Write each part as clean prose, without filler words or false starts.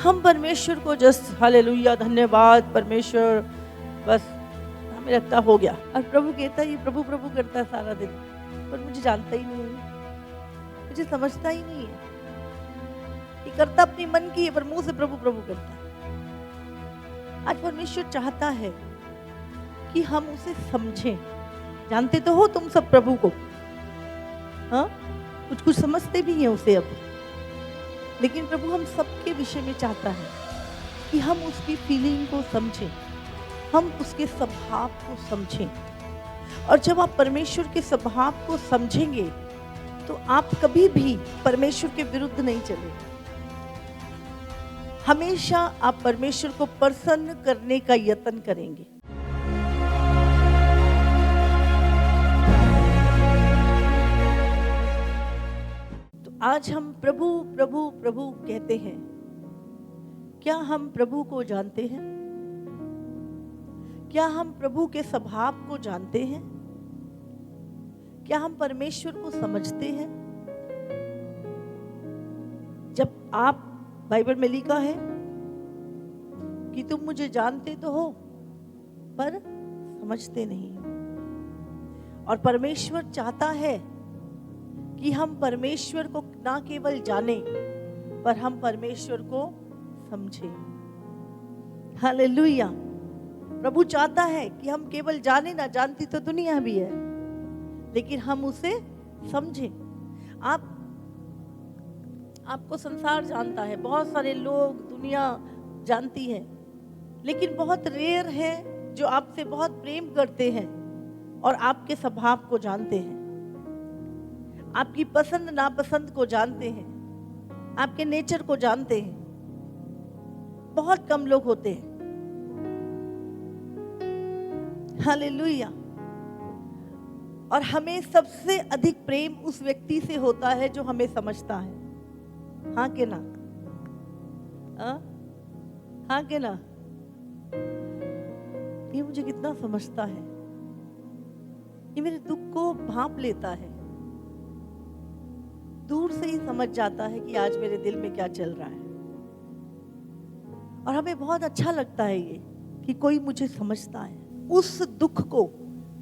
हम परमेश्वर को जस्ट हालेलुया धन्यवाद परमेश्वर, बस हमें लगता हो गया। और प्रभु कहता है ये प्रभु प्रभु करता है सारा दिन, पर मुझे जानता ही नहीं है, मुझे समझता ही नहीं है। ये करता अपनी मन की है पर मुंह से प्रभु प्रभु करता है। आज परमेश्वर चाहता है कि हम उसे समझें। जानते तो हो तुम सब प्रभु को, हाँ कुछ कुछ समझते भी हैं उसे अब, लेकिन प्रभु हम सबके विषय में चाहता है कि हम उसकी फीलिंग को समझें, हम उसके स्वभाव को समझें। और जब आप परमेश्वर के स्वभाव को समझेंगे तो आप कभी भी परमेश्वर के विरुद्ध नहीं चलेंगे। हमेशा आप परमेश्वर को प्रसन्न करने का यत्न करेंगे। तो आज हम प्रभु प्रभु प्रभु कहते हैं। क्या हम प्रभु को जानते हैं? क्या हम प्रभु के स्वभाव को जानते हैं? क्या हम परमेश्वर को समझते हैं? जब आप बाइबल में लिखा है कि तुम मुझे जानते तो हो पर समझते नहीं हो। और परमेश्वर चाहता है कि हम परमेश्वर को ना केवल जाने पर हम परमेश्वर को समझें। हालेलुया। प्रभु चाहता है कि हम केवल जाने ना, जानती तो दुनिया भी है, लेकिन हम उसे समझें। आपको संसार जानता है, बहुत सारे लोग दुनिया जानती है, लेकिन बहुत रेयर है जो आपसे बहुत प्रेम करते हैं और आपके स्वभाव को जानते हैं, आपकी पसंद नापसंद को जानते हैं, आपके नेचर को जानते हैं। बहुत कम लोग होते हैं। हालेलुया। और हमें सबसे अधिक प्रेम उस व्यक्ति से होता है जो हमें समझता है। हाँ के ना? हाँ के ना? ये मुझे कितना समझता है, ये मेरे दुख को भांप लेता है, दूर से ही समझ जाता है कि आज मेरे दिल में क्या चल रहा है। और हमें बहुत अच्छा लगता है ये कि कोई मुझे समझता है। उस दुख को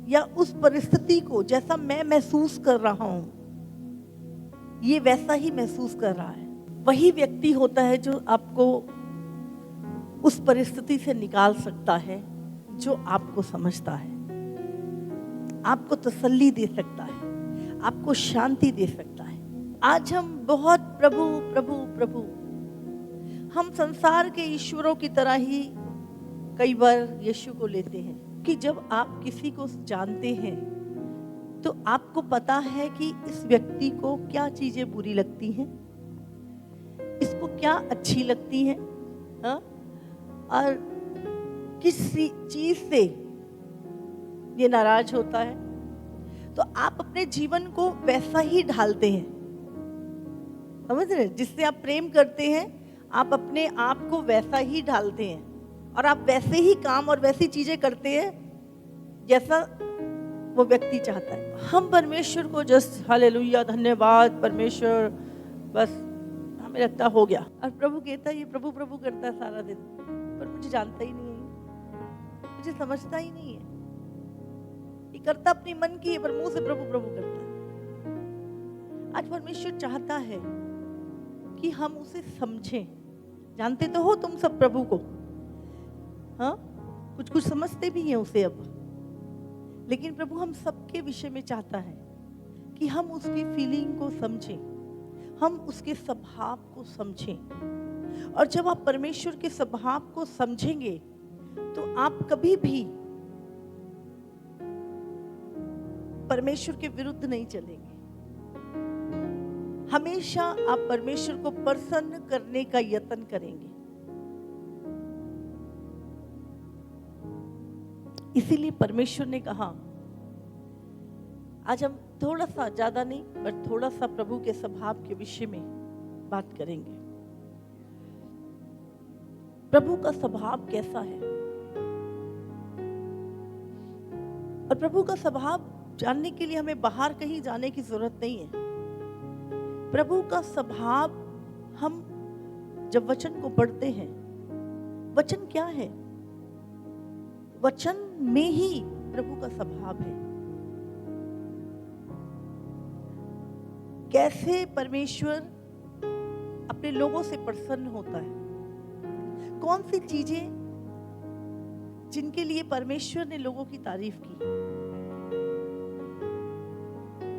या उस परिस्थिति को जैसा मैं महसूस कर रहा हूं, ये वैसा ही महसूस कर रहा है। वही व्यक्ति होता है जो आपको उस परिस्थिति से निकाल सकता है, जो आपको समझता है, आपको तसल्ली दे सकता है, आपको शांति दे सकता है। आज हम बहुत प्रभु प्रभु प्रभु, हम संसार के ईश्वरों की तरह ही कई बार यीशु को लेते हैं कि जब आप किसी को जानते हैं तो आपको पता है कि इस व्यक्ति को क्या चीजें बुरी लगती हैं, इसको क्या अच्छी लगती हैं, हाँ? और किस चीज से ये नाराज होता है। तो आप अपने जीवन को वैसा ही ढालते हैं, समझ रहे? जिससे आप प्रेम करते हैं आप अपने आप को वैसा ही ढालते हैं और आप वैसे ही काम और वैसी चीजें करते हैं जैसा वो व्यक्ति चाहता है। हम परमेश्वर को जस्ट हालेलुया धन्यवाद परमेश्वर, बस हमें लगता हो गया। और प्रभु कहता है ये प्रभु प्रभु करता है सारा दिन, पर मुझे जानता ही नहीं है, मुझे समझता ही नहीं है। ये करता अपनी मन की है पर मुंह से प्रभु प्रभु करता है। आज परमेश्वर चाहता है कि हम उसे समझें। जानते तो हो तुम सब प्रभु को, हाँ कुछ कुछ समझते भी हैं उसे अब, लेकिन प्रभु हम सबके विषय में चाहता है कि हम उसकी फीलिंग को समझें, हम उसके स्वभाव को समझें। और जब आप परमेश्वर के स्वभाव को समझेंगे तो आप कभी भी परमेश्वर के विरुद्ध नहीं चलेंगे। हमेशा आप परमेश्वर को प्रसन्न करने का यत्न करेंगे। इसीलिए परमेश्वर ने कहा, आज हम थोड़ा सा, ज्यादा नहीं पर थोड़ा सा प्रभु के स्वभाव के विषय में बात करेंगे। प्रभु का स्वभाव कैसा है? और प्रभु का स्वभाव जानने के लिए हमें बाहर कहीं जाने की जरूरत नहीं है। प्रभु का स्वभाव हम जब वचन को पढ़ते हैं, वचन क्या है? वचन में ही प्रभु का स्वभाव है। कैसे परमेश्वर अपने लोगों से प्रसन्न होता है, कौन सी चीजें जिनके लिए परमेश्वर ने लोगों की तारीफ की,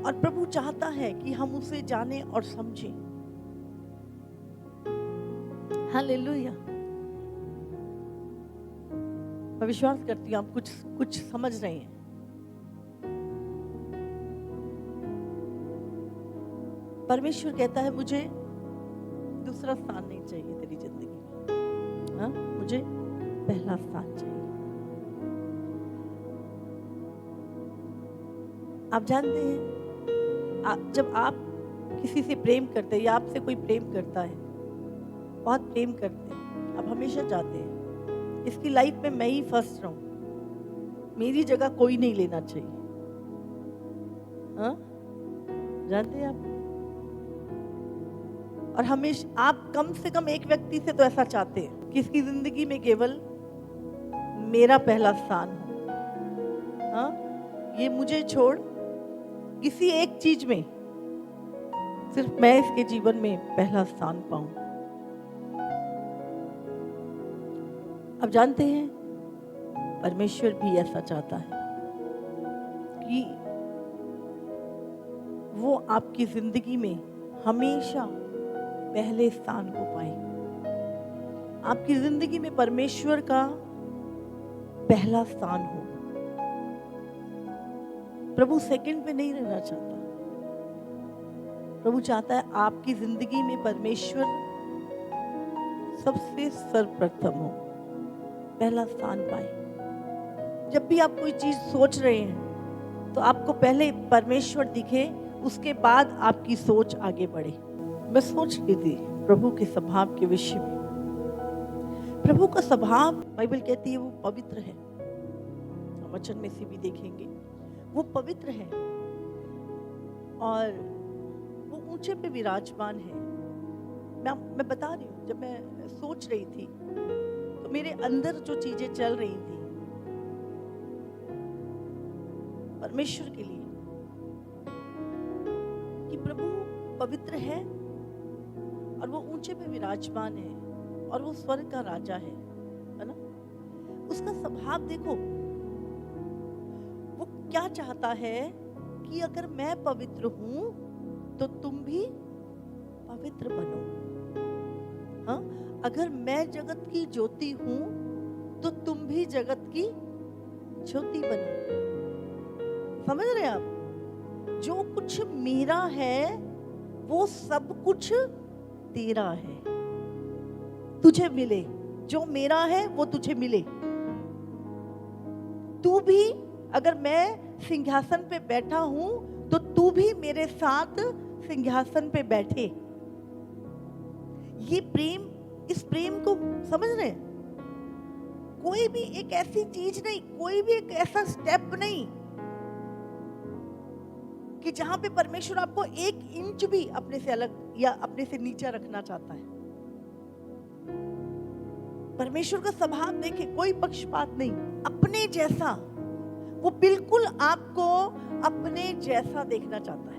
और प्रभु चाहता है कि हम उसे जाने और समझें। हालेलुया। मैं विश्वास करती हूँ आप कुछ समझ रहे हैं। परमेश्वर कहता है मुझे दूसरा स्थान नहीं चाहिए तेरी जिंदगी में, हाँ, मुझे पहला स्थान चाहिए। आप जानते हैं, जब आप किसी से प्रेम करते हैं या आपसे कोई प्रेम करता है, बहुत प्रेम करते हैं, आप हमेशा चाहते हैं इसकी लाइफ में मैं ही फर्स्ट रहूं, मेरी जगह कोई नहीं लेना चाहिए, हाँ? जानते हैं आप? और हमेशा आप कम से कम एक व्यक्ति से तो ऐसा चाहते हैं कि इसकी जिंदगी में केवल मेरा पहला स्थान हो, हाँ? ये मुझे छोड़ किसी एक चीज में सिर्फ मैं इसके जीवन में पहला स्थान पाऊं। अब जानते हैं परमेश्वर भी ऐसा चाहता है कि वो आपकी जिंदगी में हमेशा पहले स्थान को पाए। आपकी जिंदगी में परमेश्वर का पहला स्थान हो। प्रभु सेकंड पे नहीं रहना चाहता। प्रभु चाहता है आपकी जिंदगी में परमेश्वर सबसे सर्वप्रथम हो, पहला स्थान पाए। जब भी आप कोई चीज सोच रहे हैं तो आपको पहले परमेश्वर दिखे, उसके बाद आपकी सोच आगे बढ़े। मैं सोच रही थी प्रभु के स्वभाव के विषय में। प्रभु का स्वभाव, बाइबल कहती है वो पवित्र है, वचन में से भी देखेंगे वो पवित्र है और वो ऊंचे पे विराजमान है। मैं बता रही हूँ, जब मैं सोच रही थी तो मेरे अंदर जो चीजें चल रही थी परमेश्वर के लिए, कि प्रभु पवित्र है और वो ऊंचे पे विराजमान है और वो स्वर्ग का राजा है ना? उसका स्वभाव देखो, वो क्या चाहता है कि अगर मैं पवित्र हूं तो तुम भी पवित्र बनो, हाँ? अगर मैं जगत की ज्योति हूं तो तुम भी जगत की ज्योति बनो। समझ रहे हैं आप? जो कुछ मेरा है वो सब कुछ तेरा है, तुझे मिले। जो मेरा है वो तुझे मिले। तू भी, अगर मैं सिंहासन पे बैठा हूं तो तू भी मेरे साथ सिंहासन पे बैठे। ये प्रेम, इस प्रेम को समझ रहे हैं? कोई भी एक ऐसी चीज नहीं, कोई भी एक ऐसा स्टेप नहीं कि जहां पे परमेश्वर आपको 1 इंच भी अपने से अलग या अपने से नीचे रखना चाहता है। परमेश्वर का स्वभाव देखे, कोई पक्षपात नहीं, अपने जैसा। वो बिल्कुल आपको अपने जैसा देखना चाहता है।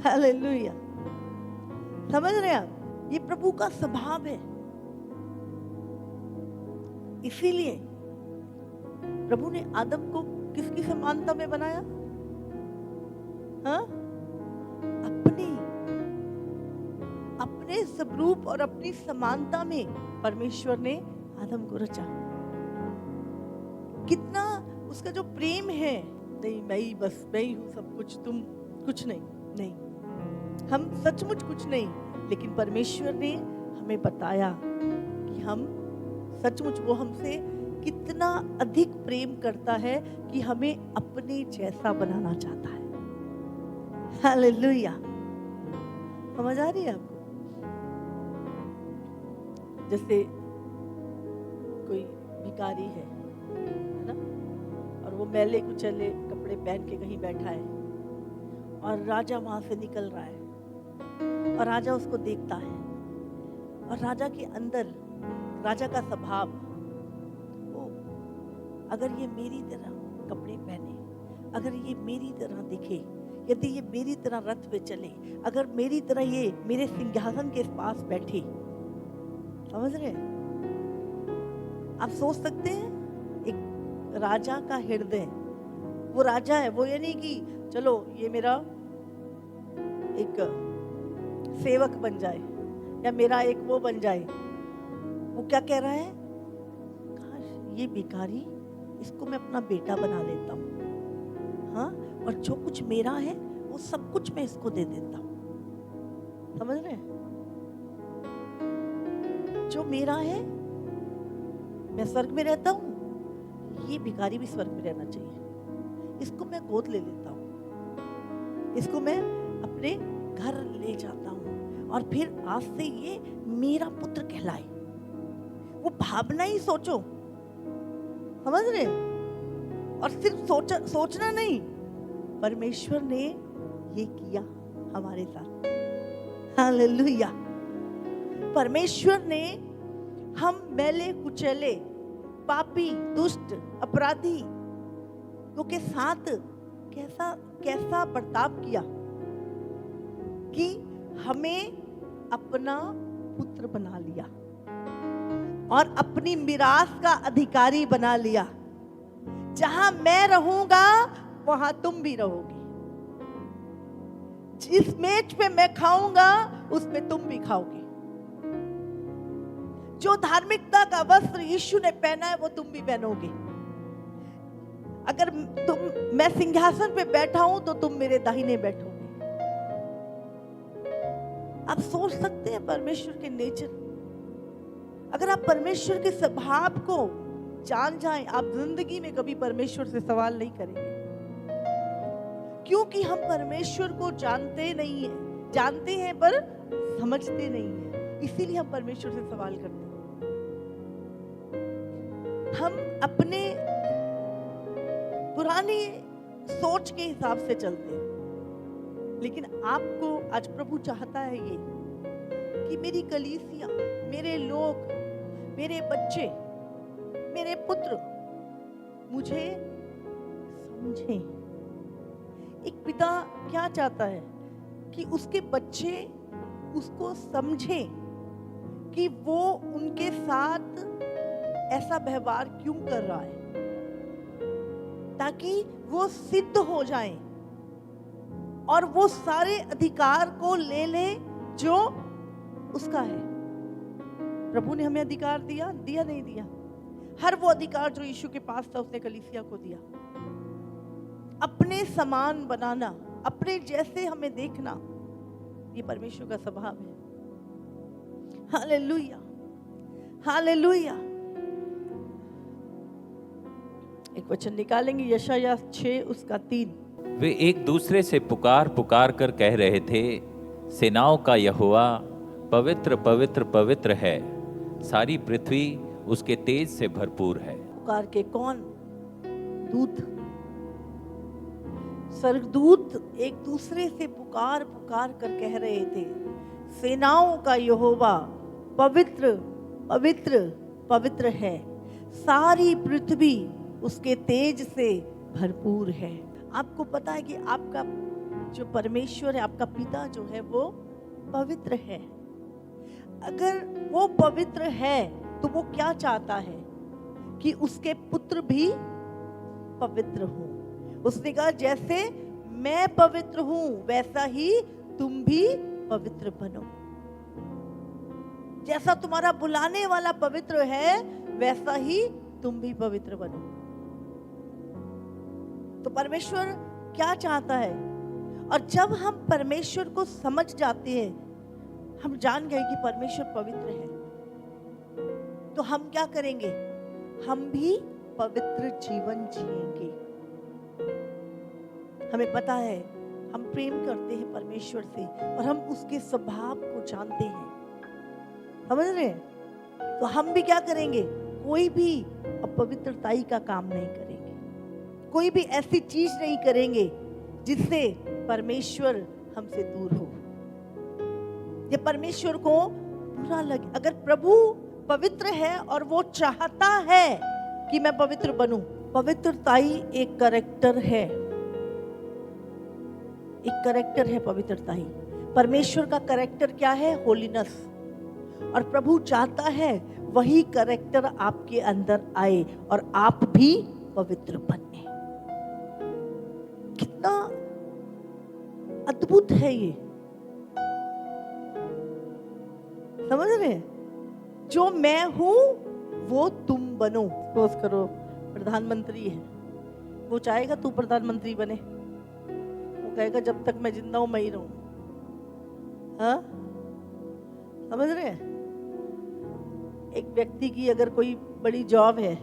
हालेलुया। समझ रहे हैं आप? ये प्रभु का स्वभाव है। इसीलिए प्रभु ने आदम को किसकी समानता में बनाया? हाँ? अपने स्वरूप और अपनी समानता में परमेश्वर ने आदम को रचा। कितना उसका जो प्रेम है, नहीं मैं ही, बस मैं ही हूं सब कुछ, तुम कुछ नहीं, हम सचमुच कुछ नहीं, लेकिन परमेश्वर ने हमें बताया कि हम सचमुच, वो हमसे कितना अधिक प्रेम करता है कि हमें अपने जैसा बनाना चाहता है। हालेलुया। समझ आ रही है आपको? जैसे कोई भिखारी है ना, और वो मैले कुचले कपड़े पहन के कहीं बैठा है और राजा वहां से निकल रहा है और राजा उसको देखता है और राजा के अंदर, राजा का स्वभाव, वो अगर ये मेरी तरह कपड़े पहने, अगर ये मेरी तरह दिखे, यदि ये मेरी तरह रथ पे चले, अगर मेरी तरह ये मेरे सिंहासन के पास बैठे, समझ रहे हैं? आप सोच सकते हैं एक राजा का हृदय, वो राजा है, वो ये नहीं कि चलो ये मेरा एक सेवक बन जाए या मेरा एक वो बन जाए। वो क्या कह रहा है? काश ये भिखारी, इसको मैं अपना बेटा बना लेता हूँ, हाँ, और जो कुछ मेरा है वो सब कुछ मैं इसको दे देता हूँ। समझ रहे हैं? जो मेरा है, मैं स्वर्ग में रहता हूँ, ये भिखारी भी स्वर्ग में रहना चाहिए, इसको मैं गोद ले लेता हूँ, इसको मैं अपने घर ले जाता हूँ और फिर आज से ये मेरा पुत्र कहलाए। वो भावना ही सोचो, समझ रहे? और सिर्फ सोचना नहीं, परमेश्वर ने ये किया हमारे साथ। हालेलुया। परमेश्वर ने हम मैले कुचले पापी दुष्ट अपराधी के साथ कैसा बर्ताव किया कि हमें अपना पुत्र बना लिया और अपनी मिरास का अधिकारी बना लिया। जहां मैं रहूंगा वहां तुम भी रहोगी, जिस मेज पे मैं खाऊंगा उस पे तुम भी खाओगे। जो धार्मिकता का वस्त्र यीशु ने पहना है वो तुम भी पहनोगे। अगर मैं सिंहासन पे बैठा हूं तो तुम मेरे दाहिने बैठोगे। आप सोच सकते हैं परमेश्वर के नेचर। अगर आप परमेश्वर के स्वभाव को जान जाएं, आप जिंदगी में कभी परमेश्वर से सवाल नहीं करेंगे, क्योंकि हम परमेश्वर को जानते नहीं हैं, जानते हैं पर समझते नहीं हैं, इसीलिए हम परमेश्वर से सवाल करते हैं। हम अपने पुरानी सोच के हिसाब से चलते हैं, लेकिन आपको आज प्रभु चाहता है ये कि मेरी कलीसिया, मेरे लोग, मेरे बच्चे, मेरे पुत्र मुझे समझें। एक पिता क्या चाहता है कि उसके बच्चे उसको समझें कि वो उनके साथ ऐसा व्यवहार क्यों कर रहा है, ताकि वो सिद्ध हो जाएं और वो सारे अधिकार को ले ले जो उसका है। प्रभु ने हमें अधिकार दिया नहीं दिया? हर वो अधिकार जो यीशु के पास था उसने कलीसिया को दिया। अपने समान बनाना, अपने जैसे हमें देखना, ये परमेश्वर का स्वभाव है। Hallelujah, hallelujah. एक वचन निकालेंगे, यशायाह 6:3। वे एक दूसरे से पुकार पुकार कर कह रहे थे, सेनाओं का यहोवा पवित्र पवित्र पवित्र है, सारी पृथ्वी उसके तेज से भरपूर है। पुकार के कौन? दूत, स्वर्गदूत एक दूसरे से पुकार पुकार कर कह रहे थे, सेनाओं का यहोवा पवित्र पवित्र पवित्र है, सारी पृथ्वी उसके तेज से भरपूर है। आपको पता है कि आपका जो परमेश्वर है, आपका पिता जो है वो पवित्र है। अगर वो पवित्र है तो वो क्या चाहता है कि उसके पुत्र भी पवित्र हो। उसने कहा जैसे मैं पवित्र हूं वैसा ही तुम भी पवित्र बनो। जैसा तुम्हारा बुलाने वाला पवित्र है वैसा ही तुम भी पवित्र बनो। तो परमेश्वर क्या चाहता है? और जब हम परमेश्वर को समझ जाते हैं, हम जान गए कि परमेश्वर पवित्र है, तो हम क्या करेंगे? हम भी पवित्र जीवन जिएंगे। हमें पता है हम प्रेम करते हैं परमेश्वर से और हम उसके स्वभाव को जानते हैं, समझ रहे हैं? तो हम भी क्या करेंगे? कोई भी अपवित्रताई का काम नहीं करेंगे, कोई भी ऐसी चीज नहीं करेंगे जिससे परमेश्वर हमसे दूर हो। ये परमेश्वर को बुरा लगे। अगर प्रभु पवित्र है और वो चाहता है कि मैं पवित्र बनूं, पवित्रताई एक कैरेक्टर है, एक कैरेक्टर है पवित्रताई। परमेश्वर का कैरेक्टर क्या है? होलीनेस। और प्रभु चाहता है वही कैरेक्टर आपके अंदर आए और आप भी पवित्र बने। कितना अद्भुत है ये, समझ रहे हैं? जो मैं हूं वो तुम बनो। सपोज करो प्रधानमंत्री है, वो चाहेगा तू प्रधानमंत्री बने? वो कहेगा जब तक मैं जिंदा हूं मैं ही रहूं। हाँ, समझ रहे हैं? एक व्यक्ति की अगर कोई बड़ी जॉब है,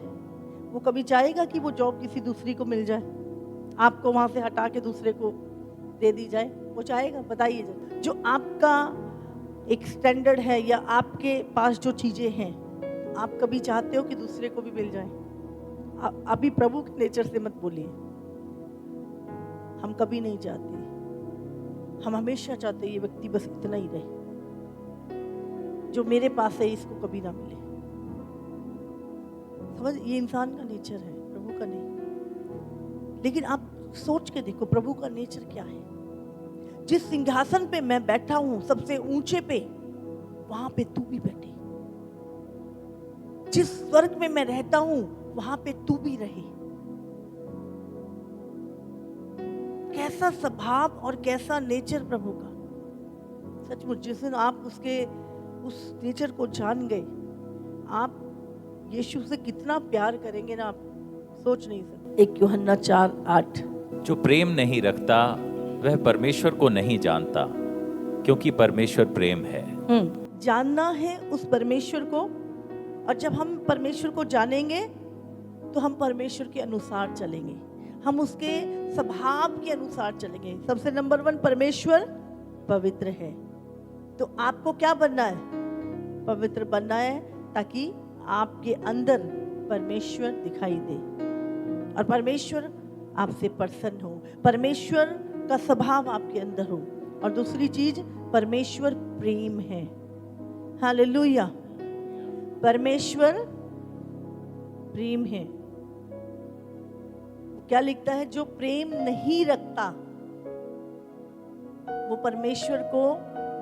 वो कभी चाहेगा कि वो जॉब किसी दूसरी को मिल जाए, आपको वहां से हटा के दूसरे को दे दी जाए? वो चाहेगा? बताइए जरा। जो आपका एक स्टैंडर्ड है या आपके पास जो चीजें हैं, आप कभी चाहते हो कि दूसरे को भी मिल जाए? अभी प्रभु के नेचर से मत बोलिए, हम कभी नहीं चाहते। हम हमेशा चाहते ये व्यक्ति बस इतना ही रहे, जो मेरे पास है इसको कभी ना मिले। समझ, ये इंसान का नेचर है, प्रभु का नहीं। लेकिन आप सोच के देखो प्रभु का नेचर क्या है। जिस सिंहासन पे मैं बैठा हूं सबसे ऊंचे पे, वहां पे तू भी बैठे। जिस स्वर्ग में मैं रहता हूं वहां पे तू भी रहे। कैसा स्वभाव और कैसा नेचर प्रभु का। सचमुच जिस दिन आप उसके उस नेचर को जान गए, आप यीशु से कितना प्यार करेंगे ना, आप सोच नहीं सकते। 1 यूहन्ना 4:8। जो प्रेम नहीं रखता वह परमेश्वर को नहीं जानता, क्योंकि परमेश्वर प्रेम है। जानना है उस परमेश्वर को, और जब हम परमेश्वर को जानेंगे तो हम परमेश्वर के अनुसार चलेंगे, हम उसके स्वभाव के अनुसार चलेंगे। सबसे नंबर 1, परमेश्वर पवित्र है। तो आपको क्या बनना है? पवित्र बनना है, ताकि आपके अंदर परमेश्वर दिखाई दे और परमेश्वर आपसे प्रसन्न हो, परमेश्वर का स्वभाव आपके अंदर हो। और दूसरी चीज, परमेश्वर प्रेम है। हालेलुया। परमेश्वर प्रेम है। क्या लिखता है? जो प्रेम नहीं रखता वो परमेश्वर को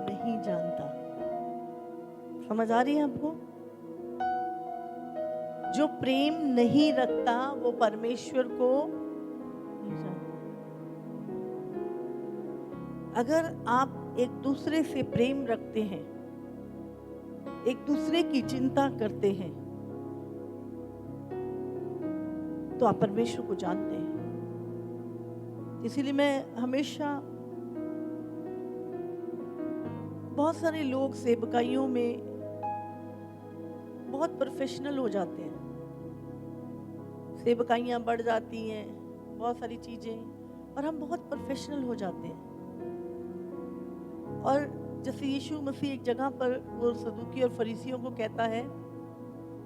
नहीं जानता। समझ आ रही है आपको? जो प्रेम नहीं रखता वो परमेश्वर को नहीं जानता। अगर आप एक दूसरे से प्रेम रखते हैं, एक दूसरे की चिंता करते हैं, तो आप परमेश्वर को जानते हैं। इसीलिए मैं हमेशा, बहुत सारे लोग सेवकाइयों में बहुत प्रोफेशनल हो जाते हैं, सेवकाइयां बढ़ जाती हैं, बहुत सारी चीजें, और हम बहुत प्रोफेशनल हो जाते हैं। और जैसे यीशु मसीह एक जगह पर वो सदूकी और फरीसियों को कहता है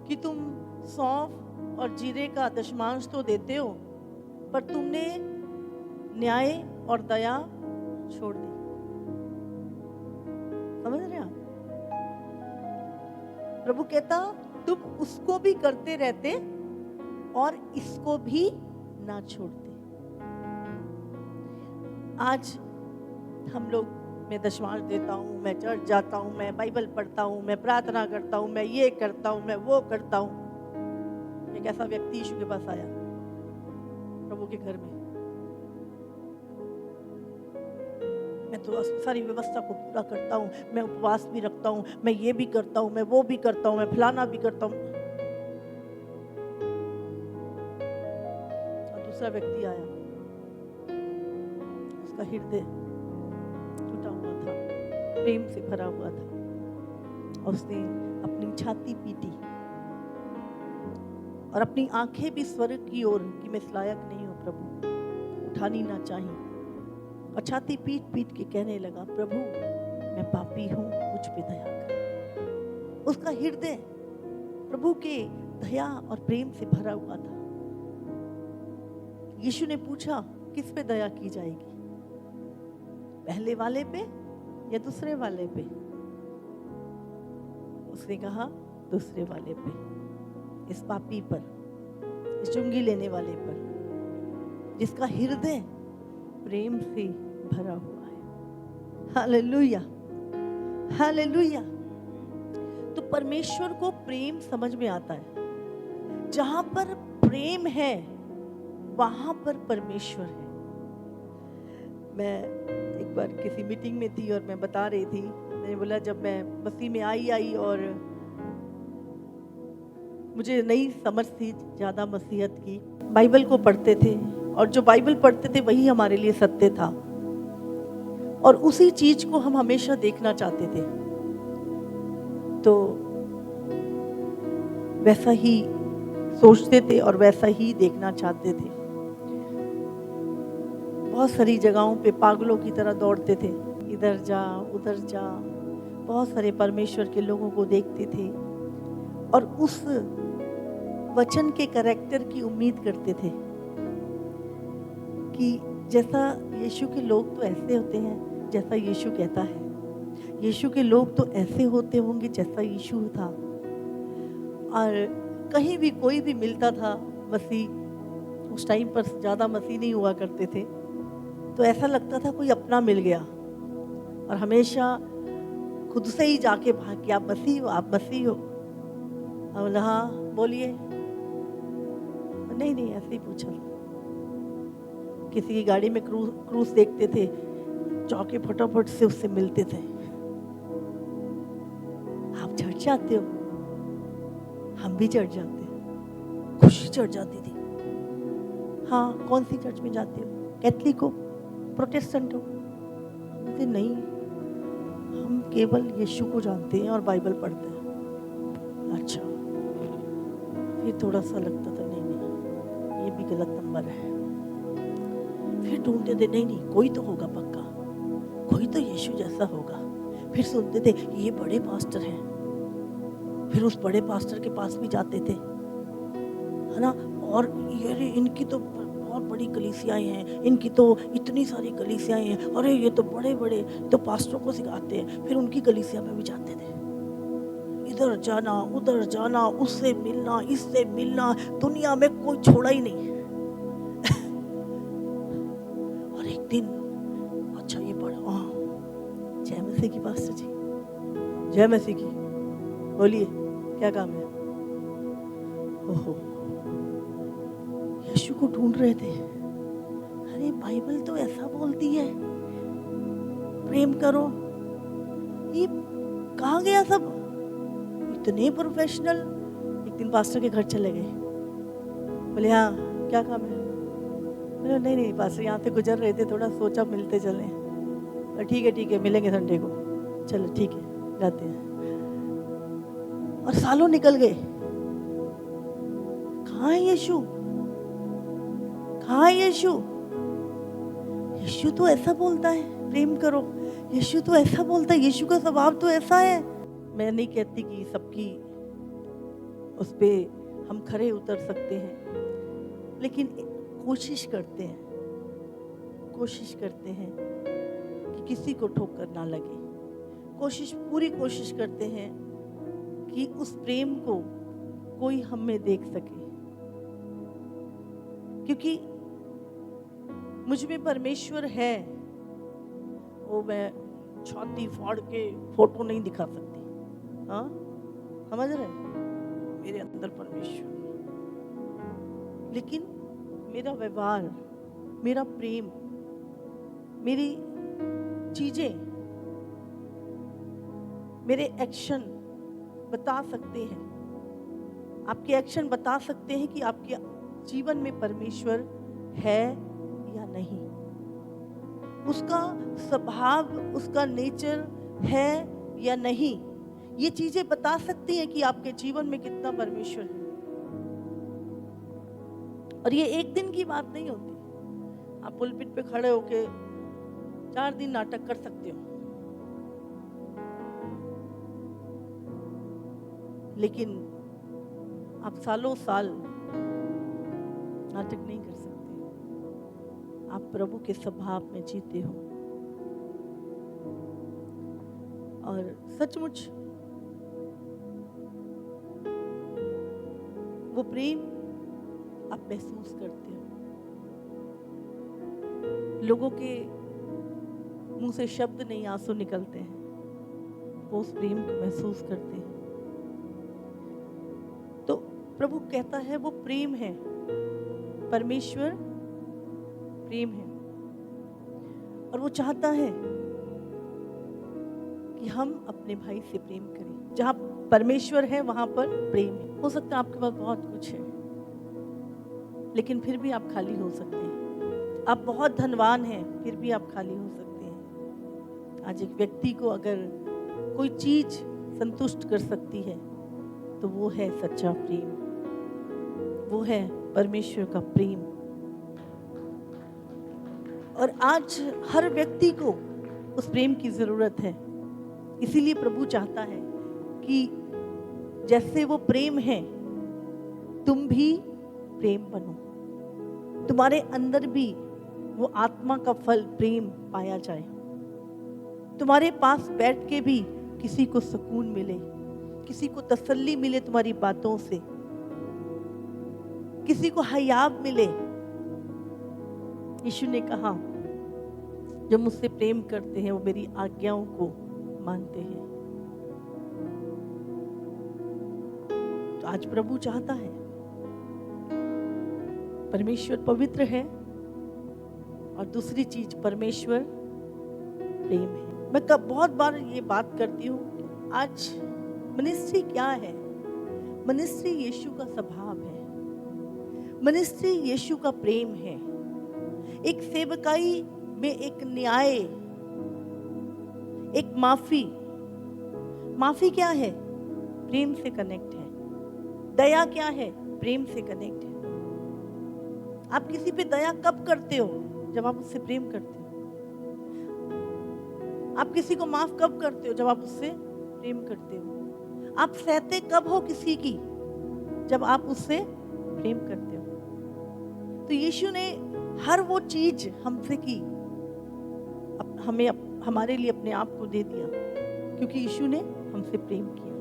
कि तुम सौंफ और जीरे का दशमांश तो देते हो, पर तुमने न्याय और दया छोड़ दी। समझ रहे हैं आप? प्रभु कहता तुम उसको भी करते रहते और इसको भी ना छोड़ते। आज हम लोग, मैं दशमांश देता हूँ, मैं चर्च जाता हूँ, मैं बाइबल पढ़ता हूँ, मैं प्रार्थना करता हूँ, मैं ये करता हूँ, मैं वो करता हूँ। एक ऐसा व्यक्ति यीशु के पास आया प्रभु के घर में, मैं तो सारी व्यवस्था को पूरा करता हूँ, मैं उपवास भी रखता हूँ, मैं ये भी करता हूँ, मैं वो भी करता हूँ, मैं फलाना भी करता हूँ। और दूसरा व्यक्ति आया, उसका हृदय टूटा हुआ था, प्रेम से भरा हुआ था, और उसने अपनी छाती पीटी और अपनी आंखें भी स्वर्ग की ओर कि मैं इस लायक नहीं हूं प्रभु, उठानी ना चाहिए, और छाती पीट पीट के कहने लगा, प्रभु मैं पापी हूं, मुझ पे दया कर। उसका हृदय प्रभु के दया और प्रेम से भरा हुआ था। यीशु ने पूछा, किस पे दया की जाएगी, पहले वाले पे या दूसरे वाले पे? उसने कहा दूसरे वाले पे, इस पापी पर, इस चुंगी लेने वाले पर, जिसका हृदय प्रेम से भरा हुआ है। Hallelujah, hallelujah. तो परमेश्वर को प्रेम समझ में आता है। जहां पर प्रेम है वहां पर परमेश्वर है। मैं एक बार किसी मीटिंग में थी और मैं बता रही थी, मैंने बोला जब मैं मसीह में आई और मुझे नई समझ थी ज़्यादा मसीहत की, बाइबल को पढ़ते थे और जो बाइबल पढ़ते थे वही हमारे लिए सत्य था और उसी चीज को हम हमेशा देखना चाहते थे। तो वैसा ही सोचते थे और वैसा ही देखना चाहते थे। बहुत सारी जगहों पे पागलों की तरह दौड़ते थे, इधर जा उधर जा। बहुत सारे परमेश्वर के लोगों को देखते थे और उस वचन के कैरेक्टर की उम्मीद करते थे कि जैसा यीशु के लोग तो ऐसे होते हैं जैसा यीशु कहता है, यीशु के लोग तो ऐसे होते होंगे जैसा यीशु था। और कहीं भी कोई भी मिलता था मसीह, उस टाइम पर ज़्यादा मसीह नहीं हुआ करते थे, तो ऐसा लगता था कोई अपना मिल गया और हमेशा खुद से ही जाके भाग के आप मसीह हो, आप मसीह हो। बोला हाँ बोलिए, नहीं ऐसे ही पूछा। किसी की गाड़ी में क्रूस देखते थे, जाके फटाफट से उससे मिलते थे। आप चढ़ जाते हो, हम भी चढ़ जाते हैं। खुशी चढ़ जाती थी। हाँ, कौन सी चर्च में जाते हो? कैथलिक हो, प्रोटेस्टेंट हो? बोलते नहीं, हम केवल यीशु को जानते हैं और बाइबल पढ़ते हैं। अच्छा, फिर थोड़ा सा लगता था नहीं ये भी गलत नंबर है। फिर ढूंढते थे नहीं कोई तो होगा पक्का, कोई तो यीशु जैसा होगा। फिर सुनते थे ये बड़े पास्टर हैं, फिर उस बड़े पास्टर के पास भी जाते थे, है ना। और ये इनकी तो बहुत बड़ी कलीसियाएं हैं, इनकी तो इतनी सारी कलीसियाएं हैं, अरे ये तो बड़े बड़े तो पास्टरों को सिखाते हैं। फिर उनकी कलीसिया में भी जाते थे, इधर जाना उधर जाना, उससे मिलना इससे मिलना, दुनिया में कोई छोड़ा ही नहीं। और एक दिन अच्छा ये पढ़ा, जय मसीह की पास्टर जी, जय मसीह की, बोलिए क्या काम है? ओहो, यीशु को ढूंढ रहे थे। अरे बाइबल तो ऐसा बोलती है प्रेम करो, ये कहाँ गया सब? इतने प्रोफेशनल। एक दिन पास्टर के घर चले गए, बोले हाँ क्या काम है? बोले नहीं पास्टर यहाँ से गुजर रहे थे, थोड़ा सोचा मिलते चलें। ठीक है मिलेंगे संडे को। चलो ठीक है जाते हैं। और सालों निकल गए, कहाँ है यीशु? कहाँ है यीशु? यीशु तो ऐसा बोलता है प्रेम करो, यीशु तो ऐसा बोलता है, यीशु का स्वभाव तो ऐसा है। मैं नहीं कहती कि सबकी उस पे हम खरे उतर सकते हैं, लेकिन कोशिश करते हैं कि किसी को ठोकर ना लगे। पूरी कोशिश करते हैं कि उस प्रेम को कोई हम में देख सके, क्योंकि मुझ में परमेश्वर है, वो मैं छाती फाड़ के फोटो नहीं दिखा सकती। हाँ समझ रहे? मेरे अंदर परमेश्वर, लेकिन मेरा व्यवहार, मेरा प्रेम, मेरी चीजें, मेरे एक्शन बता सकते हैं, आपके एक्शन बता सकते हैं कि आपके जीवन में परमेश्वर है या नहीं। उसका स्वभाव, उसका नेचर है या नहीं, ये चीजें बता सकती हैं कि आपके जीवन में कितना परमेश्वर है। और ये एक दिन की बात नहीं होती। आप पुलपिट पे खड़े होके 4 दिन नाटक कर सकते हो, लेकिन आप सालों साल नाटक नहीं कर सकते। आप प्रभु के स्वभाव में जीते हो। और सचमुच वो प्रेम आप महसूस करते हो। लोगों के मुंह से शब्द नहीं, आंसू निकलते हैं, वो उस प्रेम को महसूस करते हैं। तो प्रभु कहता है वो प्रेम है, परमेश्वर प्रेम है, और वो चाहता है कि हम अपने भाई से प्रेम करें। जहां परमेश्वर है वहां पर प्रेम है। हो सकता है आपके पास बहुत कुछ है, लेकिन फिर भी आप खाली हो सकते हैं। आप बहुत धनवान हैं, फिर भी आप खाली हो सकते हैं। आज एक व्यक्ति को अगर कोई चीज संतुष्ट कर सकती है तो वो है सच्चा प्रेम, वो है परमेश्वर का प्रेम। और आज हर व्यक्ति को उस प्रेम की जरूरत है। इसीलिए प्रभु चाहता है कि जैसे वो प्रेम है, तुम भी प्रेम बनो, तुम्हारे अंदर भी वो आत्मा का फल प्रेम पाया जाए। तुम्हारे पास बैठ के भी किसी को सुकून मिले, किसी को तसल्ली मिले तुम्हारी बातों से, किसी को हयाब मिले। यीशु ने कहा, जो मुझसे प्रेम करते हैं वो मेरी आज्ञाओं को मानते हैं। तो आज प्रभु चाहता है, परमेश्वर पवित्र है, और दूसरी चीज परमेश्वर प्रेम है। मैं बहुत बार ये बात करती हूँ, आज मिनिस्ट्री क्या है? मिनिस्ट्री यीशु का स्वभाव है, मिनिस्ट्री यीशु का प्रेम है। एक सेवकाई में एक न्याय, एक माफी क्या है? प्रेम से कनेक्ट है। दया क्या है? प्रेम से कनेक्ट है। आप किसी पे दया कब करते हो? जब आप उससे प्रेम करते हो। आप किसी को माफ कब करते हो? जब आप उससे प्रेम करते हो। आप सहते कब हो किसी की? जब आप उससे प्रेम करते हो। तो यीशु ने हर वो चीज हमसे की, हमें हमारे लिए अपने आप को दे दिया, क्योंकि यीशु ने हमसे प्रेम किया।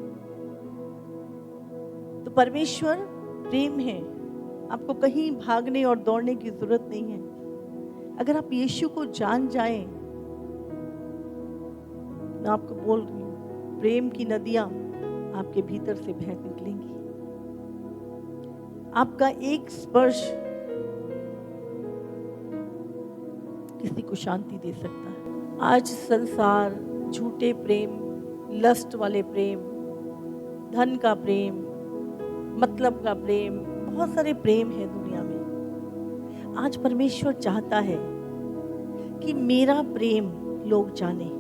तो परमेश्वर प्रेम है। आपको कहीं भागने और दौड़ने की जरूरत नहीं है। अगर आप यीशु को जान जाएं, मैं आपको बोल रही हूँ, प्रेम की नदियां आपके भीतर से बह निकलेंगी। आपका एक स्पर्श किसी को शांति दे सकता है। आज संसार झूठे प्रेम, लस्ट वाले प्रेम, धन का प्रेम, मतलब का प्रेम, बहुत सारे प्रेम है दुनिया में। आज परमेश्वर चाहता है कि मेरा प्रेम लोग जाने,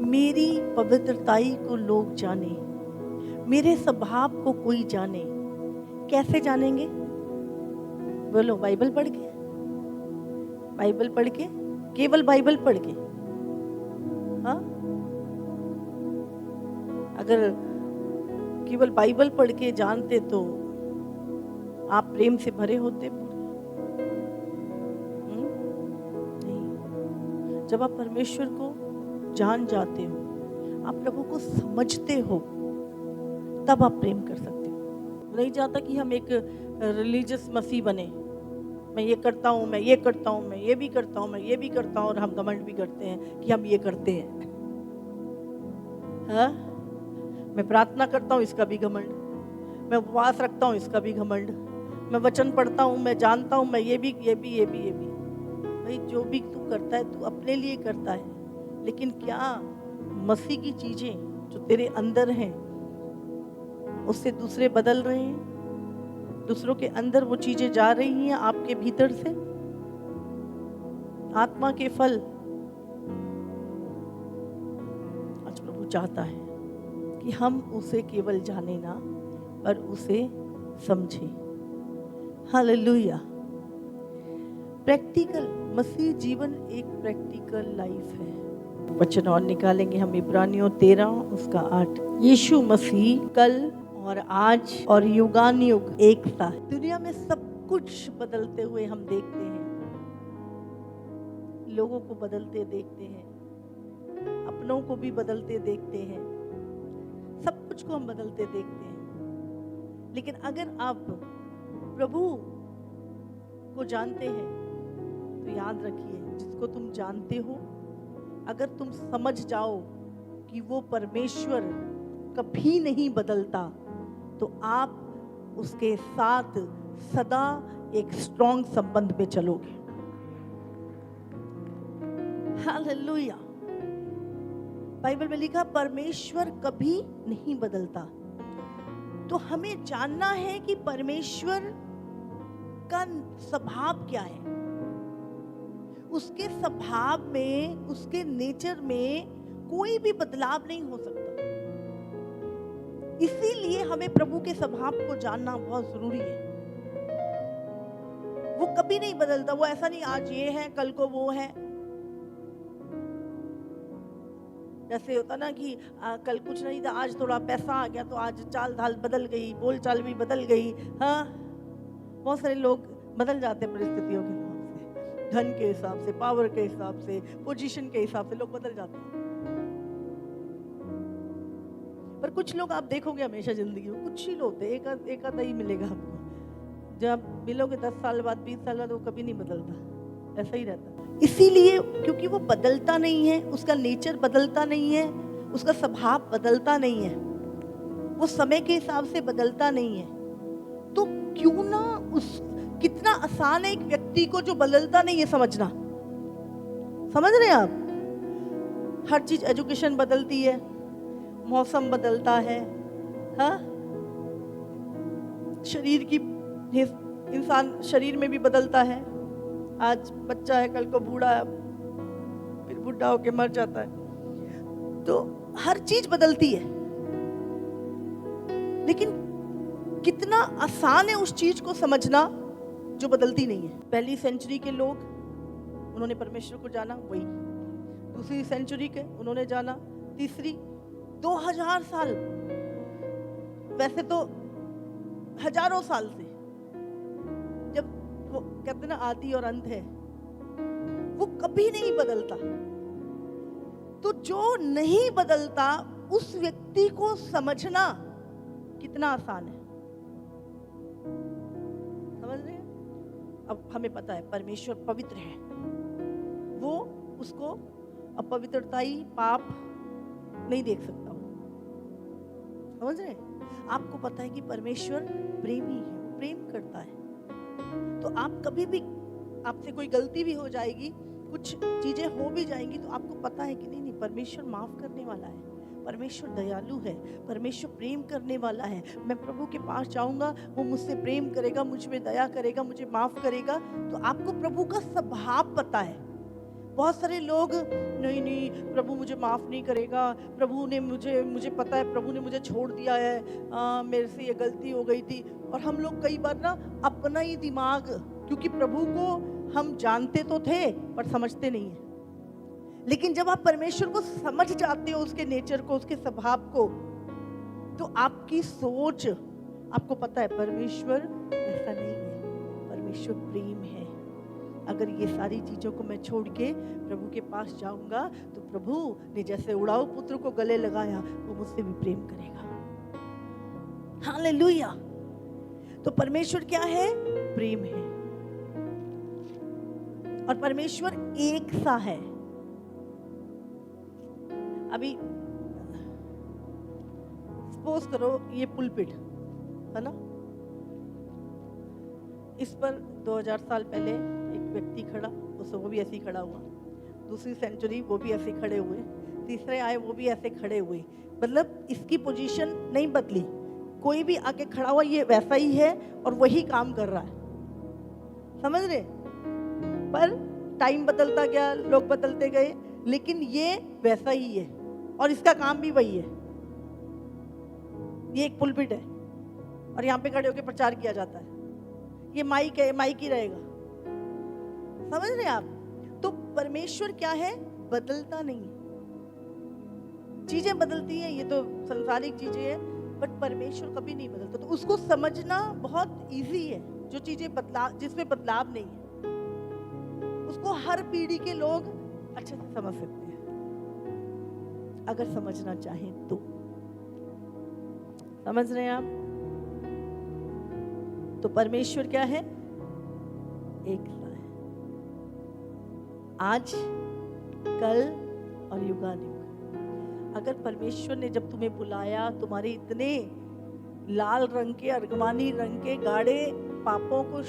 मेरी पवित्रताई को लोग जाने, मेरे स्वभाव को कोई जाने। कैसे जानेंगे? बोलो, बाइबल पढ़ के। बाइबल पढ़ के, केवल बाइबल पढ़ के। हाँ, अगर केवल बाइबल पढ़ के जानते तो आप प्रेम से भरे होते नहीं। जब आप परमेश्वर को जान जाते हो, आप प्रभु को समझते हो, तब आप प्रेम कर सकते हो। नहीं चाहता कि हम एक रिलीजियस मसीह बने। मैं ये करता हूँ, मैं ये करता हूँ, मैं ये भी करता हूँ, मैं ये भी करता हूँ, और हम घमंड भी करते हैं कि हम ये करते हैं। हाँ? मैं प्रार्थना करता हूँ, इसका भी घमंड। मैं उपवास रखता हूँ, इसका भी घमंड। मैं वचन पढ़ता हूँ, मैं जानता हूँ, मैं ये भी। भाई, जो भी तू करता है, तू अपने लिए करता है, लेकिन क्या मसीह की चीजें जो तेरे अंदर हैं उससे दूसरे बदल रहे हैं? दूसरों के अंदर वो चीजें जा रही हैं आपके भीतर से? आत्मा के फल आज प्रभु चाहता है कि हम उसे केवल जाने ना, पर उसे समझें। हालेलुया। प्रैक्टिकल मसीह जीवन एक प्रैक्टिकल लाइफ है। वचन और निकालेंगे हम, इब्रानियों 13 उसका 8। यीशु मसीह कल और आज और युगानुयुग एक सा है। दुनिया में सब कुछ बदलते हुए हम देखते हैं, लोगों को बदलते देखते हैं, अपनों को भी बदलते देखते हैं, सब कुछ को हम बदलते देखते हैं। लेकिन अगर आप प्रभु को जानते हैं तो याद रखिए, जिसको तुम जानते हो, अगर तुम समझ जाओ कि वो परमेश्वर कभी नहीं बदलता, तो आप उसके साथ सदा एक स्ट्रॉन्ग संबंध में चलोगे। हालेलुया। बाइबल में लिखा परमेश्वर कभी नहीं बदलता। तो हमें जानना है कि परमेश्वर का स्वभाव क्या है। उसके स्वभाव में, उसके नेचर में कोई भी बदलाव नहीं हो सकता। इसीलिए हमें प्रभु के स्वभाव को जानना बहुत जरूरी है। वो कभी नहीं बदलता। वो ऐसा नहीं आज ये है कल को वो है। जैसे होता ना कि कल कुछ नहीं था, आज थोड़ा पैसा आ गया तो आज चाल ढाल बदल गई, बोल चाल भी बदल गई। हाँ, बहुत सारे लोग बदल जाते हैं परिस्थितियों के हिसाब से, धन के हिसाब से, पावर के हिसाब से, पोजीशन के हिसाब से लोग बदल जाते हैं। पर कुछ लोग आप देखोगे हमेशा जिंदगी में कुछ ही लोग होते, एक आधा ही मिलेगा आपको। जब मिलोगे 10 साल बाद, 20 साल बाद, वो कभी नहीं बदलता, ऐसा ही रहता। इसीलिए क्योंकि वो बदलता नहीं है, उसका नेचर बदलता नहीं है, उसका स्वभाव बदलता नहीं है, वो समय के हिसाब से बदलता नहीं है। तो क्यों ना कितना आसान है एक व्यक्ति को जो बदलता नहीं है समझना। समझ रहे हैं आप? हर चीज, एजुकेशन बदलती है, मौसम बदलता है, हाँ, शरीर की, इंसान शरीर में भी बदलता है। आज बच्चा है, कल को बूढ़ा है, फिर बूढ़ा होके मर जाता है। तो हर चीज बदलती है, लेकिन कितना आसान है उस चीज को समझना जो बदलती नहीं है। पहली सेंचुरी के लोग, उन्होंने परमेश्वर को जाना, वही। दूसरी सेंचुरी के उन्होंने जाना, तीसरी 2000 साल, वैसे तो हजारों साल से, जब वो कहते ना आदि और अंत है, वो कभी नहीं बदलता। तो जो नहीं बदलता उस व्यक्ति को समझना कितना आसान है। समझ रहे हैं? अब हमें पता है परमेश्वर पवित्र है, वो उसको अपवित्रताई, पाप नहीं देख सकता। समझ रहे हैं? आपको पता है कि परमेश्वर प्रेमी है, वो प्रेम करता है। तो आप कभी भी, आपसे कोई गलती भी हो जाएगी, कुछ चीजें हो भी जाएंगी, तो आपको पता है कि नहीं नहीं, परमेश्वर माफ करने वाला है, परमेश्वर दयालु है, परमेश्वर प्रेम करने वाला है। मैं प्रभु के पास जाऊंगा, वो मुझसे प्रेम करेगा, मुझ में दया करेगा, मुझे माफ करेगा। तो आपको प्रभु का स्वभाव पता है। बहुत सारे लोग, नहीं नहीं प्रभु मुझे माफ नहीं करेगा, प्रभु ने मुझे पता है प्रभु ने मुझे छोड़ दिया है, मेरे से ये गलती हो गई थी। और हम लोग कई बार ना अपना ही दिमाग, क्योंकि प्रभु को हम जानते तो थे पर समझते नहीं है। लेकिन जब आप परमेश्वर को समझ जाते हो, उसके नेचर को, उसके स्वभाव को, तो आपकी सोच, आपको पता है परमेश्वर ऐसा नहीं है, परमेश्वर प्रेम है। अगर ये सारी चीजों को मैं छोड़ के प्रभु के पास जाऊंगा, तो प्रभु ने जैसे उड़ाऊ पुत्र को गले लगाया, वो मुझसे भी प्रेम करेगा। हालेलुया। तो परमेश्वर क्या है? प्रेम है। और परमेश्वर एक सा है। अभी सपोज करो ये पुलपिट है ना, इस पर 2000 साल पहले एक व्यक्ति खड़ा, वो भी ऐसे ही खड़ा हुआ। दूसरी सेंचुरी वो भी ऐसे खड़े हुए, तीसरे आए वो भी ऐसे खड़े हुए। मतलब इसकी पोजीशन नहीं बदली, कोई भी आके खड़ा हुआ ये वैसा ही है और वही काम कर रहा है। समझ रहे? पर टाइम बदलता गया, लोग बदलते गए, लेकिन ये वैसा ही है और इसका काम भी वही है। ये एक पुलपिट है और यहाँ पे खड़े होकर प्रचार किया जाता है। ये माइक है, माइक ही रहेगा। समझ रहे हैं आप? तो परमेश्वर क्या है? बदलता नहीं। चीजें बदलती हैं, ये तो संसारिक चीजें हैं, बट परमेश्वर कभी नहीं बदलता। तो उसको समझना बहुत इजी है, जो चीजें जिसमें बदलाव नहीं है, उसको हर पीढ़ी के लोग अच्छे से समझ सकते हैं, अगर समझना चाहें तो। समझ रहे हैं आप? तो परमेश्वर क्या है? एक सा है, आज, कल और युगानुग। अगर परमेश्वर ने जब तुम्हें बुलाया, तुम्हारे इतने लाल रंग के, अर्गमानी रंग के गाढ़े पापों को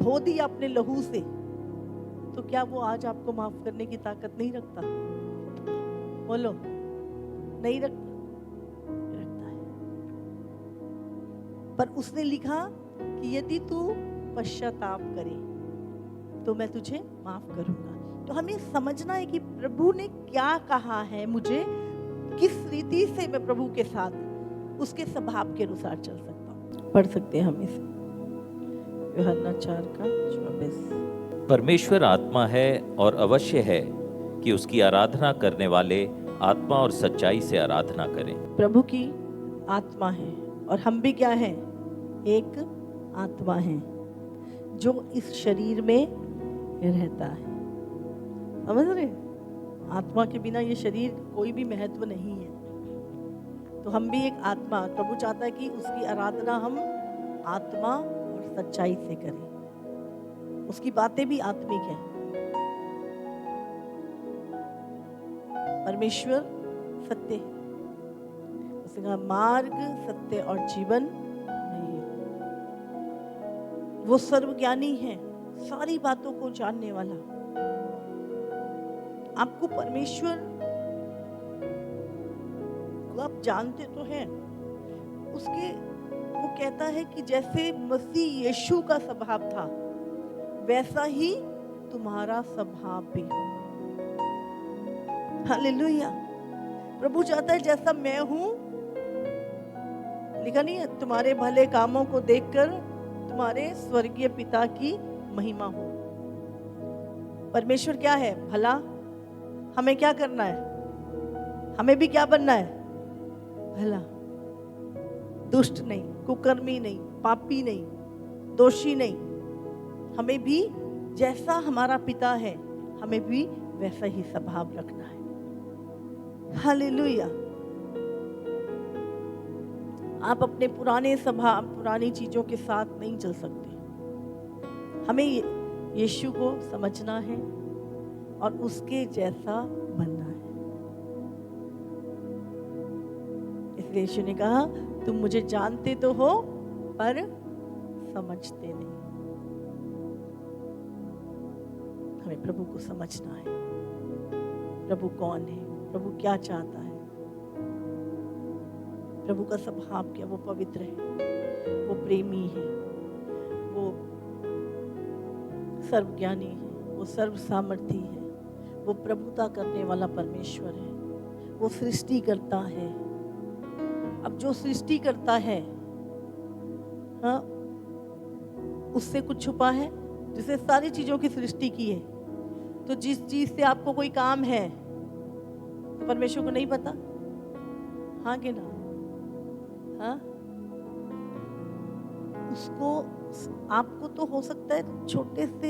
धो दिया अपने लहू से, तो क्या वो आज आपको माफ करने की ताकत नहीं रखता? बोलो, नहीं रखता? रखता है। पर उसने लिखा कि यदि तू पश्चाताप करे तो मैं तुझे माफ करूंगा। तो हमें समझना है कि प्रभु ने क्या कहा है मुझे, किस रीति से मैं प्रभु के साथ उसके स्वभाव के अनुसार चल सकता हूँ। पढ़ सकते हैं हम इसे, यूहन्ना 4:24। परमेश्वर आत्मा है और अवश्य है कि उसकी आराधना करने वाले आत्मा और सच्चाई से आराधना करें। प्रभु की आत्मा है और हम भी क्या हैं? एक आत्मा है जो इस शरीर में रहता है। समझ रहे? आत्मा के बिना ये शरीर कोई भी महत्व नहीं है। तो हम भी एक आत्मा, प्रभु चाहता है कि उसकी आराधना हम आत्मा और सच्चाई से करें। उसकी बातें भी आत्मिक हैं। परमेश्वर सत्य है, उसने कहा मार्ग, सत्य और जीवन नहीं है। वो सर्वज्ञानी है, सारी बातों को जानने वाला। आपको परमेश्वर को आप जानते तो हैं, उसके वो कहता है कि जैसे मसीह यीशु का स्वभाव था वैसा ही तुम्हारा स्वभाव भी हो। हालेलुया। प्रभु चाहता है जैसा मैं हूं, लिखा नहीं है, तुम्हारे भले कामों को देखकर तुम्हारे स्वर्गीय पिता की महिमा हो। परमेश्वर क्या है? भला। हमें क्या करना है? हमें भी क्या बनना है? भला। दुष्ट नहीं, कुकर्मी नहीं, पापी नहीं, दोषी नहीं। हमें भी जैसा हमारा पिता है, हमें भी वैसा ही स्वभाव रखना है। हालेलुया। आप अपने पुराने स्वभाव, पुरानी चीजों के साथ नहीं चल सकते। हमें यीशु को समझना है और उसके जैसा बनना है। इसलिए यीशु ने कहा, तुम मुझे जानते तो हो पर समझते नहीं। हमें प्रभु को समझना है। प्रभु कौन है? प्रभु क्या चाहता है? प्रभु का स्वभाव क्या? वो पवित्र है, वो प्रेमी है, वो सर्वज्ञानी है, वो सर्व सामर्थी है, वो प्रभुता करने वाला परमेश्वर है, वो सृष्टि करता है। अब जो सृष्टि करता है, हाँ, उससे कुछ छुपा है? जिसे सारी चीजों की सृष्टि की है, तो जिस चीज से आपको कोई काम है तो परमेश्वर को नहीं पता? हाँ कि ना? हाँ, उसको, आपको तो हो सकता है छोटे से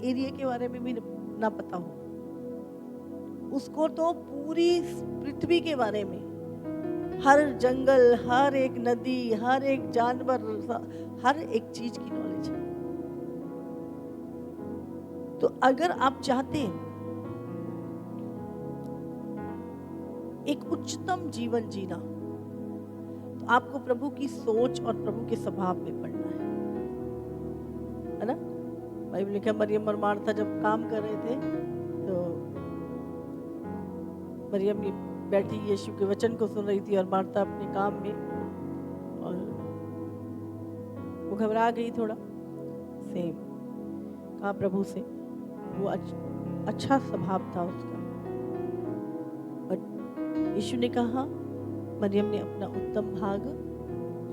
एरिया के बारे में भी ना पता हो, उसको तो पूरी पृथ्वी के बारे में, हर जंगल, हर एक नदी, हर एक जानवर, हर एक चीज की नॉलेज है। तो अगर आप चाहते हैं एक उच्चतम जीवन जीना, तो आपको प्रभु की सोच और प्रभु के स्वभाव में पढ़ना है ना? बाइबल लिखा, मरियम और मार्था जब काम कर रहे थे तो मरियम बैठी यीशु के वचन को सुन रही थी और मार्था अपने काम में, और वो घबरा गई थोड़ा। सेम कहा प्रभु से, वो अच्छा स्वभाव था उसका, बट यीशु ने कहा मरियम ने अपना उत्तम भाग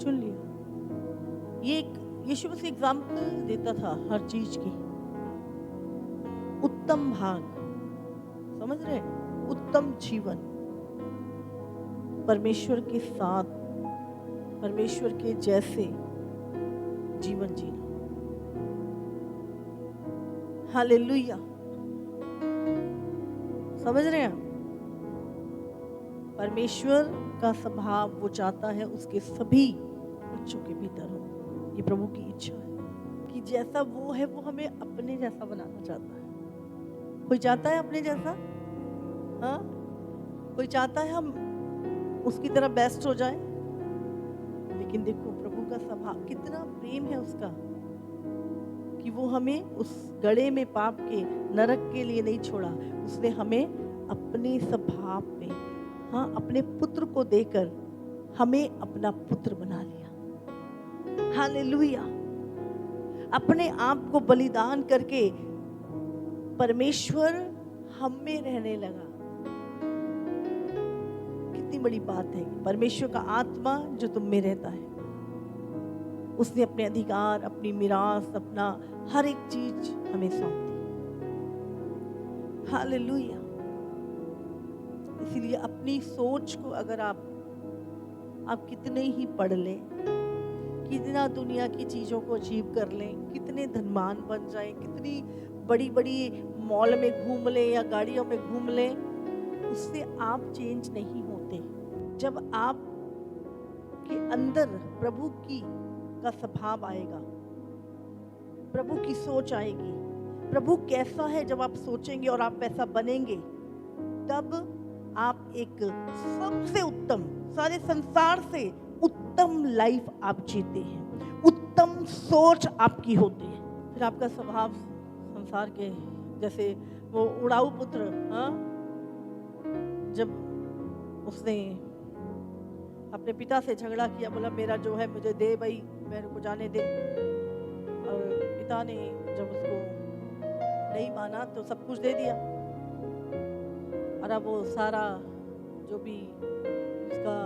चुन लिया। ये एक यीशु मसीह एग्जाम्पल देता था हर चीज की। उत्तम भाग, समझ रहे? उत्तम जीवन, परमेश्वर के साथ, परमेश्वर के जैसे जीवन जीना। हालेलुया। समझ रहे हैं? परमेश्वर का स्वभाव वो चाहता है उसके सभी बच्चों के भीतर हो। ये प्रभु की इच्छा है। कि जैसा वो है वो हमें अपने जैसा बनाना चाहता है। कोई चाहता है अपने जैसा? हाँ, कोई चाहता है हम उसकी तरह बेस्ट हो जाए? लेकिन देखो प्रभु का स्वभाव कितना प्रेम है उसका, कि वो हमें उस गड़े में पाप के नरक के लिए नहीं छोड़ा, उसने हमें अपने स्वभाव में, हाँ, अपने पुत्र को देकर हमें अपना पुत्र बना लिया। हालेलुया। अपने आप को बलिदान करके परमेश्वर हम में रहने लगा। कितनी बड़ी बात है। परमेश्वर का आत्मा जो तुम में रहता है, उसने अपने अधिकार, अपनी मिरास, अपना हर एक चीज हमें सौंप दी। हालेलुया। इसीलिए अपनी सोच को अगर आप कितने ही पढ़ लें, कितना दुनिया की चीजों को अचीव कर लें, कितने धनवान बन जाएं, कितनी बड़ी बड़ी मॉल में घूम लें या गाड़ियों में घूम लें, उससे आप चेंज नहीं होते। जब आप के अंदर प्रभु की का स्वभाव आएगा, प्रभु की सोच आएगी, प्रभु कैसा है जब आप सोचेंगे और आप वैसा बनेंगे, तब आप एक सबसे उत्तम, सारे संसार से उत्तम लाइफ आप जीते हैं, उत्तम सोच आपकी होती है। फिर आपका स्वभाव संसार के जैसे वो उड़ाऊ पुत्र, हाँ, जब उसने अपने पिता से झगड़ा किया, बोला मेरा जो है मुझे दे भाई, मेरे को जाने दे, और पिता ने जब उसको नहीं माना तो सब कुछ दे दिया। और अब वो सारा जो भी उसका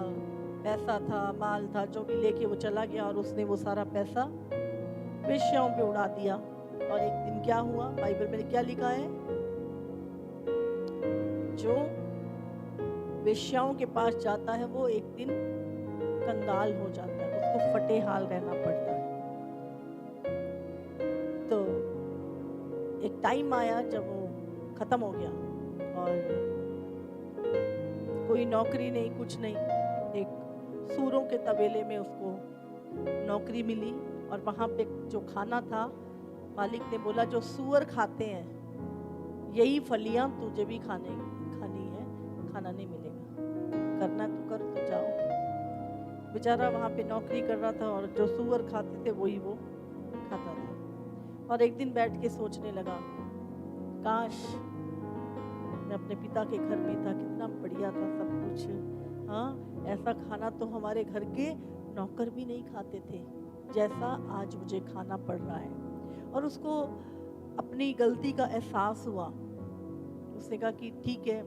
पैसा था, माल था, जो भी लेके वो चला गया, और उसने वो सारा पैसा वेश्याओं पे उड़ा दिया। और एक दिन क्या हुआ, बाइबल में क्या लिखा है, जो वेश्याओं के पास जाता है वो एक दिन कंगाल हो जाता है, उसको फटे हाल रहना पड़ता है। तो एक टाइम आया जब वो खत्म हो गया और कोई नौकरी नहीं, कुछ नहीं, एक सूरों के तबेले में उसको नौकरी मिली। और वहाँ पे जो खाना था, मालिक ने बोला जो सूअर खाते हैं यही फलियां तुझे भी खानी है, खाना नहीं मिलेगा, करना तो कर, तो जाओ। बेचारा वहाँ पे नौकरी कर रहा था और जो सूअर खाते थे वही वो खाता था। और एक दिन बैठ के सोचने लगा, काश मैं अपने पिता के घर में था, कितना बढ़िया था सब कुछ, हाँ, ऐसा खाना तो हमारे घर के नौकर भी नहीं खाते थे जैसा आज मुझे खाना पड़ रहा है। और उसको अपनी गलती का एहसास हुआ। उसने कहा कि ठीक है,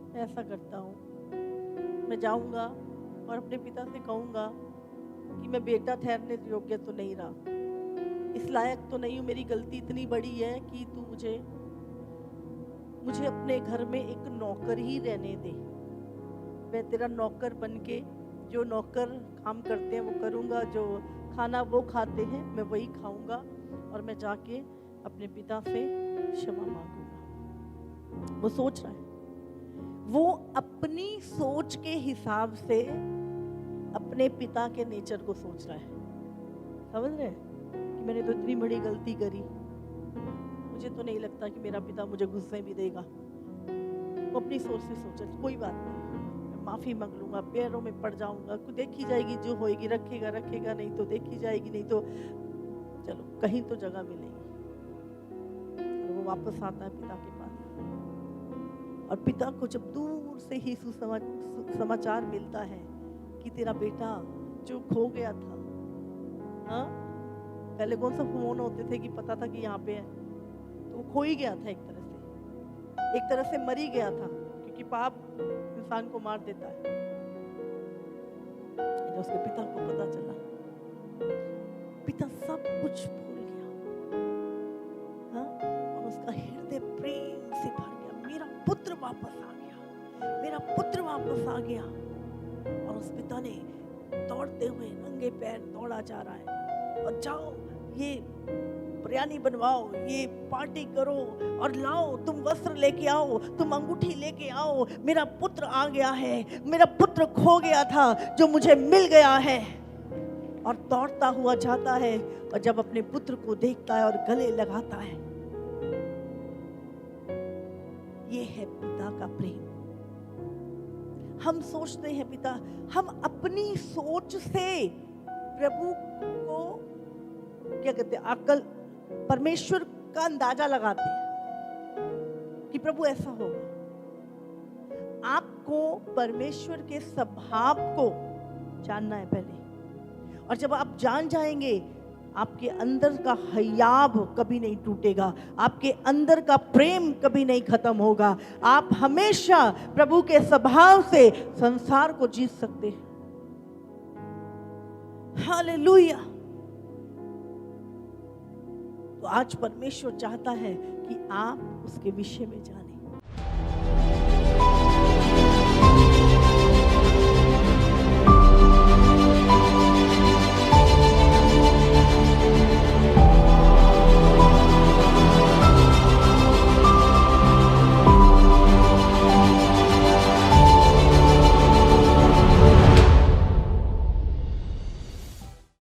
मैं ऐसा करता हूँ, मैं जाऊंगा और अपने पिता से कहूँगा कि मैं बेटा ठहरने योग्य तो नहीं रहा, इस लायक तो नहीं हूँ, मेरी गलती इतनी बड़ी है कि तू मुझे अपने घर में एक नौकर ही रहने दे। मैं तेरा नौकर बनके जो नौकर काम करते हैं वो करूँगा, जो खाना वो खाते हैं मैं वही खाऊंगा, और मैं जाके अपने पिता से क्षमा मांगूंगा। वो सोच रहा है, वो अपनी सोच के हिसाब से अपने पिता के नेचर को सोच रहा है। समझ रहे हैं कि मैंने तो इतनी बड़ी गलती करी, मुझे तो नहीं लगता कि मेरा पिता मुझे गुस्से भी देगा। वो अपनी सोच से सोचा कोई बात नहीं, मैं माफ़ी मांग लूँगा, पैरों में पड़ जाऊँगा, देखी जाएगी जो होएगी, रखेगा नहीं तो देखी जाएगी, नहीं तो चलो कहीं तो जगह मिलेगी। और वो वापस आता है पिता के पास, और पिता को जब दूर से ही समाचार मिलता है कि तेरा बेटा जो खो गया था, हाँ, पहले कौन सा फोन होते थे कि पता था कि यहाँ पे है, तो वो खो ही गया था, एक तरह से मर ही गया था, क्योंकि पाप इंसान को मार देता है। जब उसके पिता को पता चला, पिता सब कुछ भूल गया, हाँ, और उसका हृदय प्रेम से भर गया। मेरा पुत्र वापस आ गया, मेरा पुत्र वापस आ गया। और उस पिता ने दौड़ते हुए नंगे पैर दौड़ा जा रहा है, और जाओ ये बिरयानी बनवाओ, ये पार्टी करो, और लाओ, तुम वस्त्र लेके आओ, तुम अंगूठी लेके आओ, मेरा पुत्र आ गया है, मेरा पुत्र खो गया था जो मुझे मिल गया है। और दौड़ता हुआ जाता है और जब अपने पुत्र को देखता है और गले लगाता है। ये है पिता का प्रेम। हम सोचते हैं पिता, हम अपनी सोच से प्रभु को क्या कहते हैं, अक्ल, परमेश्वर का अंदाजा लगाते हैं कि प्रभु ऐसा होगा। आपको परमेश्वर के स्वभाव को जानना है पहले, और जब आप जान जाएंगे आपके अंदर का हयाब कभी नहीं टूटेगा, आपके अंदर का प्रेम कभी नहीं खत्म होगा। आप हमेशा प्रभु के स्वभाव से संसार को जीत सकते हैं। हालेलुया। तो आज परमेश्वर चाहता है कि आप उसके विषय में जानें।